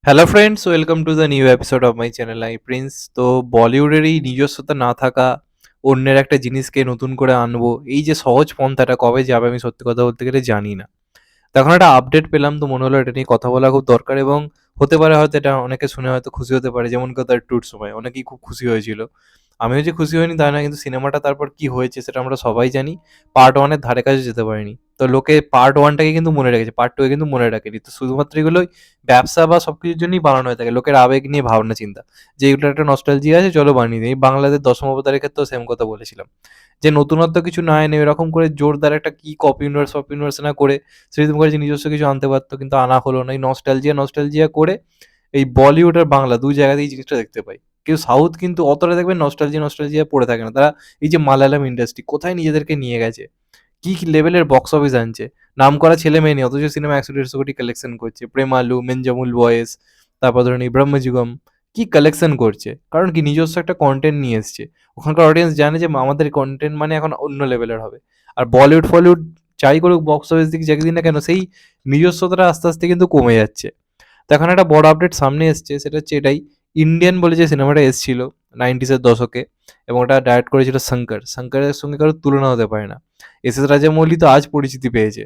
Hello friends, welcome to the new episode of my channel I Prince. তো বলিউডের এই নিজস্বতা না থাকা, অন্যের একটা জিনিসকে নতুন করে আনবো, এই যে সহজ পন্থাটা কবে যাবে আমি সত্যি কথা বলতে গেলে জানি না। তখন একটা আপডেট পেলাম, তো মনে হলো এটা নিয়ে কথা বলা খুব দরকার, এবং হতে পারে হয়তো এটা অনেকে শুনে হয়তো খুশি হতে পারে, যেমন গদার টুর সময় অনেকেই খুব খুশি হয়েছিল। আমিও যে খুশি হইনি তা না, কিন্তু সিনেমাটা তারপর কি হয়েছে সেটা আমরা সবাই জানি। পার্ট ওয়ানের ধারে কাছে যেতে পারিনি, তো লোকে পার্ট ওয়ানটাকে কিন্তু মনে রেখেছে, পার্ট টু এ কিন্তু মনে রাখেনি। তো শুধুমাত্র এগুলোই ব্যবসা বা সবকিছুর জন্যই বানানো হয়ে থাকে, লোকের আবেগ নিয়ে ভাবনা চিন্তা, যে এগুলো একটা নস্টালজিয়া আছে চলো বানিয়ে দিই। এই বাংলাদেশ দশম অবতারের ক্ষেত্রেও সেম কথা বলেছিলাম, যে নতুনত্ব কিছু না এনে এরকম করে জোরদার একটা কি কপি ইউনিভার্স ফপি ইউনিভার্স না করে সৃজিত মুখার্জি নিজস্ব কিছু আনতে পারতো, কিন্তু আনা হলো না। এই নস্টালজিয়া নস্টালজিয়া করে এই বলিউড আর বাংলা দুই জায়গাতেই এই জিনিসটা দেখতে পাই। কেউ সাউথ কিন্তু অতটা দেখবেন নস্টালজিয়া নস্টালজিয়া পড়ে থাকে না তারা। এই যে মালায়ালাম ইন্ডাস্ট্রি কোথায় নিজেদেরকে নিয়ে গেছে, কি কি লেভেলের বক্স অফিস আনছে, নাম করা ছেলে মেয়ে নেই অথচ সিনেমা 100-150 কোটি কালেকশন করছে। প্রেমালু, মেনজামুল বয়েস, তারপর ধরুন এই ব্রহ্মযুগম, কি কালেকশন করছে, কারণ কি নিজস্ব একটা কন্টেন্ট নিয়ে এসছে। ওখানকার অডিয়েন্স জানে যে আমাদের কন্টেন্ট মানে এখন অন্য লেভেলের হবে। আর বলিউড ফলিউড যাই করুক বক্স অফিস দিকে যাকে দিন না কেন, সেই নিজস্বতাটা আস্তে আস্তে কিন্তু কমে যাচ্ছে। তো এখন একটা বড় আপডেট সামনে এসছে, সেটা হচ্ছে এটাই, ইন্ডিয়ান বলে যে সিনেমাটা এসেছিল 90s-এর দশকে, এবং ওটা ডাইরেক্ট করেছিল শঙ্কর। শঙ্করের সঙ্গে কারোর তুলনা হতে পারে না। এস এস রাজামৌলি তো আজ পরিচিতি পেয়েছে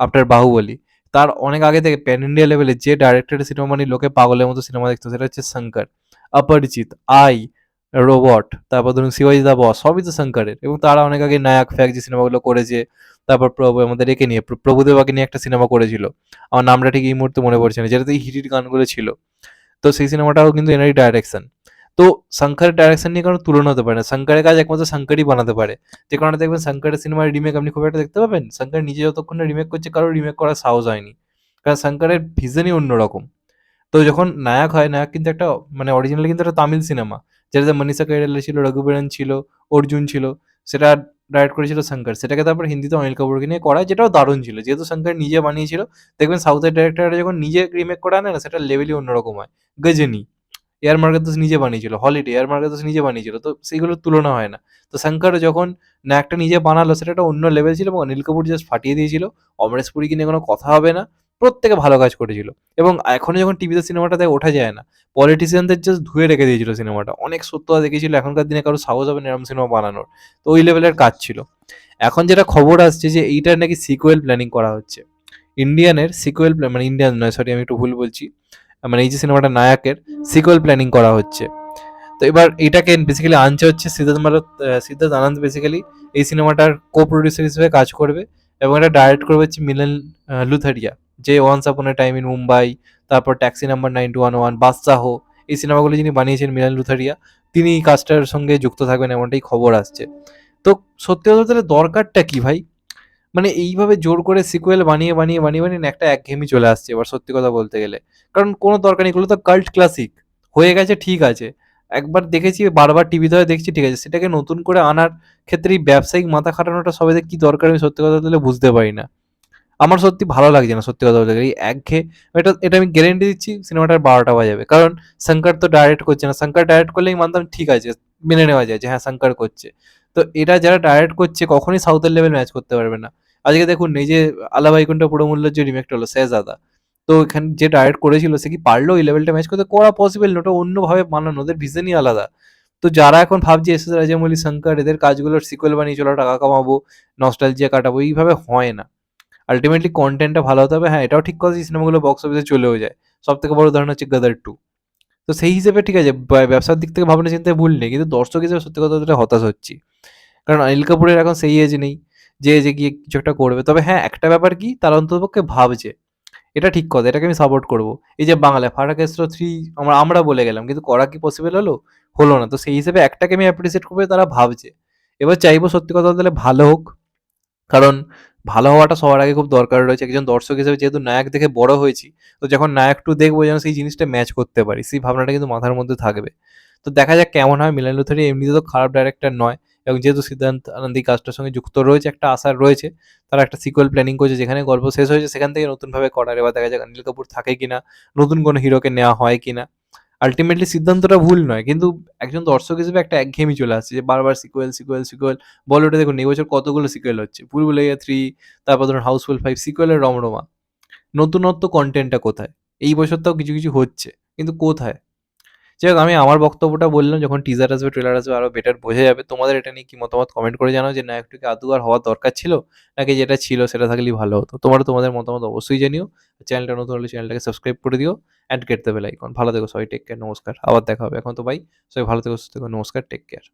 আফটার বাহুবলী। তার অনেক আগে থেকে প্যান ইন্ডিয়া লেভেলে যে ডাইরেক্টরের সিনেমা মানে লোকে পাগলের মতো সিনেমা দেখতো, সেটা হচ্ছে শঙ্কর। অপরিচিত, আই, রোবট, তারপর ধরুন শিবাজি দা বস, সবই তো শঙ্করের। এবং তারা অনেক আগে নায়ক ফ্যাক যে সিনেমাগুলো করেছে, তারপর প্রভু আমাদের একে নিয়ে প্রভুদেবাকে নিয়ে একটা সিনেমা করেছিল, আমার নামটা ঠিক এই মুহূর্তে মনে পড়ছে না, যেটাতে হিট হিট গানগুলো ছিল। তো সেই সিনেমাটাও কিন্তু এনারই ডাইরেকশন। তো শঙ্করের ডাইরেকশন নিয়ে কোনো তুলনা হতে পারে না, শঙ্করের কাজ একমাত্র শঙ্করই বানাতে পারে। যে কারণে দেখবেন শঙ্করের সিনেমার রিমেক আপনি খুব একটা দেখতে পাবেন, শঙ্কর নিজে যতক্ষণ না রিমেক করছে কারো রিমেক করার সাহস হয়নি, কারণ শঙ্করের ভিজনই অন্যরকম। তো যখন নায়ক হয়, নায়ক কিন্তু একটা মানে অরিজিনালি কিন্তু একটা তামিল সিনেমা, যেটাতে মনীষা কৈরালা ছিল, রঘুবরন ছিল, অর্জুন ছিল, সেটা ডাইরেক্ট করেছিল শঙ্কর। সেটাকে তারপর হিন্দিতে অনিল কাপুরকে নিয়ে করা, যেটাও দারুণ ছিল, যেহেতু শঙ্কর নিজে বানিয়েছিল। দেখবেন সাউথের ডাইরেক্টররা যখন নিজে রিমেক করে আনে না, সেটা লেভেলই অন্যরকম হয়। গজনি, এয়ার মার্গাদাস নিজে বানিয়েছিল, হলিডে এয়ার মার্গাদাস নিজে বানিয়েছিল, তো সেইগুলোর তুলনা হয় না। তো শঙ্কর যখন নায়কটা নিজে বানালো, সেটা একটা অন্য লেভেল ছিল, এবং অনিল কাপুর জাস্ট ফাটিয়ে দিয়েছিল। অমরেশ পুরীকে নিয়ে কোনো কথা হবে না, প্রত্যেকে ভালো কাজ করেছিল। এবং এখনো যখন টিভিতে সিনেমাটাতে ওঠা যায় না, পলিটিশিয়ানদের জাস্ট ধুয়ে রেখে দিয়েছিল সিনেমাটা, অনেক সত্যতা দেখেছিল। এখনকার দিনে কারো সাহস হবে না এরকম সিনেমা বানানোর, তো ওই লেভেলের কাজ ছিল। এখন যেটা খবর আসছে যে এইটার নাকি সিকুয়েল প্ল্যানিং করা হচ্ছে, ইন্ডিয়ানের সিকুয়েল, মানে ইন্ডিয়ান নয় সরি আমি একটু ভুল বলছি, মানে এই যে সিনেমাটা নায়কের সিকুয়েল প্ল্যানিং করা হচ্ছে। তো এবার এটাকে বেসিক্যালি আনছে হচ্ছে সিদ্ধার্থ আনন্দ বেসিক্যালি এই সিনেমাটার কো প্রডিউসার হিসেবে কাজ করবে, এবং এটা ডাইরেক্ট করবে হচ্ছে মিলন লুথারিয়া, যে once upon A time in Mumbai, তারপর ট্যাক্সি নাম্বার 9211, বাদশাহ, এই সিনেমাগুলো যিনি বানিয়েছেন মিলন লুথারিয়া, তিনি এই কাজটার সঙ্গে যুক্ত থাকবেন এমনটাই খবর আসছে। তো সত্যি কথা তাহলে দরকারটা কি ভাই, মানে এইভাবে জোর করে সিকুয়েল বানিয়ে বানিয়ে বানিয়ে বানিয়ে না একটা একঘেয়েমি চলে আসছে এবার সত্যি কথা বলতে গেলে। কারণ কোনো দরকার নেই, এগুলো তো কাল্ট ক্লাসিক হয়ে গেছে, ঠিক আছে, একবার দেখেছি বারবার টিভিতে হয় দেখছি, ঠিক আছে, সেটাকে নতুন করে আনার ক্ষেত্রে এই ব্যবসায়িক মাথা খাটানোটা সবাইদের কি দরকার আমি সত্যি কথা বলতে বুঝতে পারি না। আমার সত্যি ভালো লাগছে না সত্যি কথা বলতে গেলে এই একঘেয়ে। এটা এটা আমি গ্যারেন্টি দিচ্ছি সিনেমাটার 12টা বাজাবে, কারণ শঙ্কর তো ডাইরেক্ট করছে না। শঙ্কর ডাইরেক্ট করলেই মানতাম ঠিক আছে, মেনে নেওয়া যায় যে হ্যাঁ শঙ্কর করছে। তো এটা যারা ডাইরেক্ট করছে কখনোই সাউথের লেভেল ম্যাচ করতে পারবে না। আজকে দেখুন এই যে আলা ভাইকুণ্ঠ পুরমূল্যের যে রিমেকটা হলো শেহজাদা, তো এখানে যে ডাইরেক্ট করেছিল সে কি পারলো ওই লেভেলটা ম্যাচ করতে? করা পসিবল না, ওটা অন্যভাবে বানানো, ওদের ভিশনই আলাদা। তো যারা এখন ভাবছে এস এস রাজামৌলি, শঙ্কর এদের কাজগুলোর সিকুয়েল বানিয়ে চলো, টাকা কামাবো, নস্টালজিয়া কাটাবো, এইভাবে হয় না। আলটিমেটলি কন্টেন্টটা ভালো হতে হবে। হ্যাঁ, এটাও ঠিক কথা যে সিনেমাগুলো বক্স অফিসে চলেও যায়। সবথেকে বড় উদাহরণ হচ্ছে গদর 2। তো সেই হিসেবে ঠিক আছে, ব্যবসার দিক থেকে ভাবনা চিন্তায় ভুল নেই। কিন্তু দর্শক হিসেবে সত্যি কথা বলতে হতাশ হচ্ছি। কারণ অনিল কাপুরের এখন সেই এজ নেই যে এজে গিয়ে কিছু একটা করবে। তবে হ্যাঁ, একটা ব্যাপার কি, তারা অন্ততপক্ষে ভাবছে। এটা ঠিক কথা, এটাকে আমি সাপোর্ট করব। এই যে বাংলায় ফাটাকেস্ট 3 আমরা আমরা বলে গেলাম, কিন্তু করা কি পসিবল হলো? হলো না। তো সেই হিসেবে একটাকে আমি অ্যাপ্রিসিয়েট করব, তারা ভাবছে। এবার চাইবো সত্যি কথা বলতে ভালো হোক। কারণ ভালো হওয়াটা সবার আগে খুব দরকার রয়েছে। একজন দর্শক হিসেবে যেহেতু নায়ক দেখে বড় হয়েছি, তো যখন নায়ক 2 দেখবো যেন সেই জিনিসটা ম্যাচ করতে পারি। সেই ভাবনাটা কিন্তু মাথার মধ্যে থাকবে। তো দেখা যাক কেমন হয়। মিলান লুথারি এমনিতে তো খারাপ ডাইরেক্টর নয়, এবং যেহেতু সিদ্ধান্ত আনন্দ এই কাজটার সঙ্গে যুক্ত রয়েছে, একটা আশা রয়েছে। তারা একটা সিক্যুয়াল প্ল্যানিং করছে, যেখানে গল্প শেষ হয়েছে সেখান থেকে নতুনভাবে করার। এবার দেখা যাক অনিল কাপুর থাকে কিনা, নতুন কোনো হিরোকে নেওয়া হয় কিনা। আল্টিমেটলি সিদ্ধান্তটা ভুল নয়, কিন্তু একজন দর্শক হিসেবে একটা একঘেয়েমি চলে আসছে যে বারবার সিকুয়েল সিকুয়েল সিকুয়েল। বলিউডে দেখুন এই বছর কতগুলো সিকুয়েল হচ্ছে, ভুল ভুলাইয়া 3, তারপর ধরুন হাউসফুল 5, সিকুয়েলের রমরমা। নতুনত্ব কন্টেন্টটা কোথায়? এই বছরটাও কিছু, কিছু হচ্ছে। কিন্তু কোথায়? যাই হোক আমি আমার বক্তব্যটা বললাম, যখন টিজার আসবে, ট্রেলার আসবে আরো বেটার বোঝা যাবে। তোমাদের এটা নিয়ে কি মতামত কমেন্ট করে জানাও যে নায়কটা কি আদৌ আর হওয়ার দরকার ছিল? নাকি যেটা ছিল সেটা থাকলেই ভালো হতো? তোমরা তোমাদের মতামত অবশ্যই জানিও। চ্যানেলটা নতুন হলে চ্যানেলটাকে সাবস্ক্রাইব করে দিও and get the bell icon. ভালো থেকো সবাই, টেক কেয়ার, নমস্কার। আবার দেখা হবে। এখন তো বাই। সবাই ভালো থেকো, সুস্থ থেকো। নমস্কার, টেক কেয়ার।